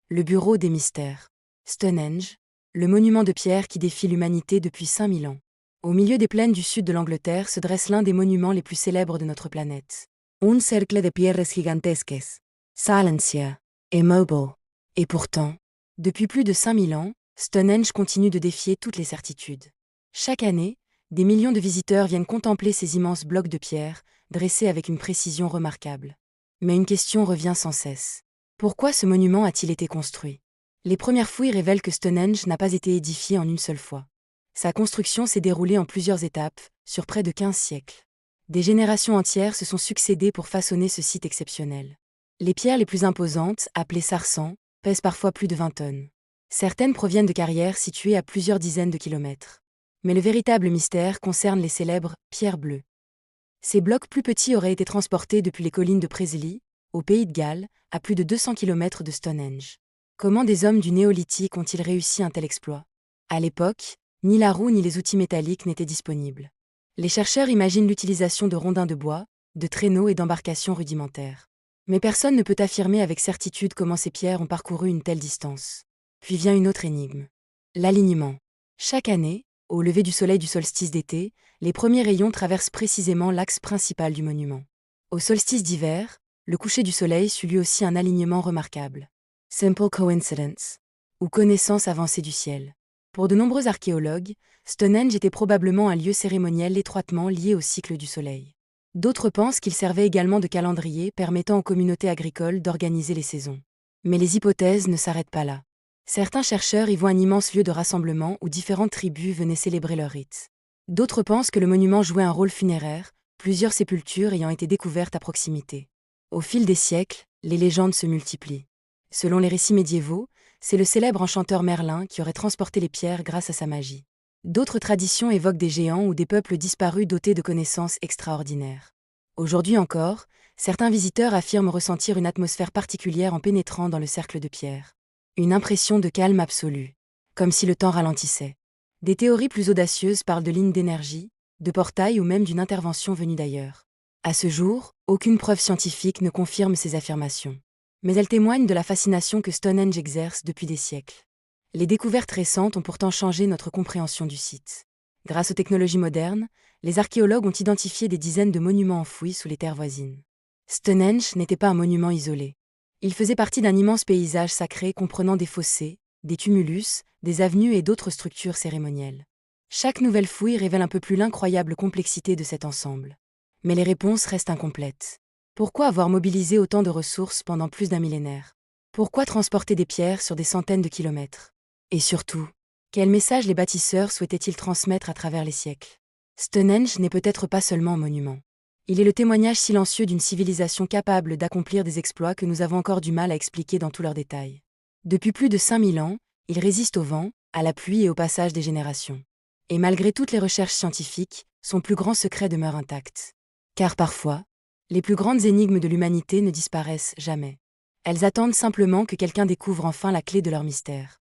Le bureau des mystères. Stonehenge, le monument de pierre qui défie l'humanité depuis 5000 ans. Au milieu des plaines du sud de l'Angleterre se dresse l'un des monuments les plus célèbres de notre planète. Un cercle de pierres gigantesques. Silencia. Immobile. Et pourtant, depuis plus de 5000 ans, Stonehenge continue de défier toutes les certitudes. Chaque année, des millions de visiteurs viennent contempler ces immenses blocs de pierre, dressés avec une précision remarquable. Mais une question revient sans cesse. Pourquoi ce monument a-t-il été construit? Les premières fouilles révèlent que Stonehenge n'a pas été édifié en une seule fois. Sa construction s'est déroulée en plusieurs étapes, sur près de 15 siècles. Des générations entières se sont succédées pour façonner ce site exceptionnel. Les pierres les plus imposantes, appelées sarsen, pèsent parfois plus de 20 tonnes. Certaines proviennent de carrières situées à plusieurs dizaines de kilomètres. Mais le véritable mystère concerne les célèbres « pierres bleues ». Ces blocs plus petits auraient été transportés depuis les collines de Preseli, au Pays de Galles, à plus de 200 km de Stonehenge. Comment des hommes du néolithique ont-ils réussi un tel exploit? À l'époque, ni la roue ni les outils métalliques n'étaient disponibles. Les chercheurs imaginent l'utilisation de rondins de bois, de traîneaux et d'embarcations rudimentaires. Mais personne ne peut affirmer avec certitude comment ces pierres ont parcouru une telle distance. Puis vient une autre énigme. L'alignement. Chaque année, au lever du soleil du solstice d'été, les premiers rayons traversent précisément l'axe principal du monument. Au solstice d'hiver, le coucher du soleil suit lui aussi un alignement remarquable. Simple coincidence, ou connaissance avancée du ciel. Pour de nombreux archéologues, Stonehenge était probablement un lieu cérémoniel étroitement lié au cycle du soleil. D'autres pensent qu'il servait également de calendrier permettant aux communautés agricoles d'organiser les saisons. Mais les hypothèses ne s'arrêtent pas là. Certains chercheurs y voient un immense lieu de rassemblement où différentes tribus venaient célébrer leurs rites. D'autres pensent que le monument jouait un rôle funéraire, plusieurs sépultures ayant été découvertes à proximité. Au fil des siècles, les légendes se multiplient. Selon les récits médiévaux, c'est le célèbre enchanteur Merlin qui aurait transporté les pierres grâce à sa magie. D'autres traditions évoquent des géants ou des peuples disparus dotés de connaissances extraordinaires. Aujourd'hui encore, certains visiteurs affirment ressentir une atmosphère particulière en pénétrant dans le cercle de pierre. Une impression de calme absolu, comme si le temps ralentissait. Des théories plus audacieuses parlent de lignes d'énergie, de portails ou même d'une intervention venue d'ailleurs. À ce jour, aucune preuve scientifique ne confirme ces affirmations. Mais elles témoignent de la fascination que Stonehenge exerce depuis des siècles. Les découvertes récentes ont pourtant changé notre compréhension du site. Grâce aux technologies modernes, les archéologues ont identifié des dizaines de monuments enfouis sous les terres voisines. Stonehenge n'était pas un monument isolé. Il faisait partie d'un immense paysage sacré comprenant des fossés, des tumulus, des avenues et d'autres structures cérémonielles. Chaque nouvelle fouille révèle un peu plus l'incroyable complexité de cet ensemble. Mais les réponses restent incomplètes. Pourquoi avoir mobilisé autant de ressources pendant plus d'un millénaire? Pourquoi transporter des pierres sur des centaines de kilomètres? Et surtout, quel message les bâtisseurs souhaitaient-ils transmettre à travers les siècles? Stonehenge n'est peut-être pas seulement un monument. Il est le témoignage silencieux d'une civilisation capable d'accomplir des exploits que nous avons encore du mal à expliquer dans tous leurs détails. Depuis plus de 5000 ans, il résiste au vent, à la pluie et au passage des générations. Et malgré toutes les recherches scientifiques, son plus grand secret demeure intact. Car parfois, les plus grandes énigmes de l'humanité ne disparaissent jamais. Elles attendent simplement que quelqu'un découvre enfin la clé de leur mystère.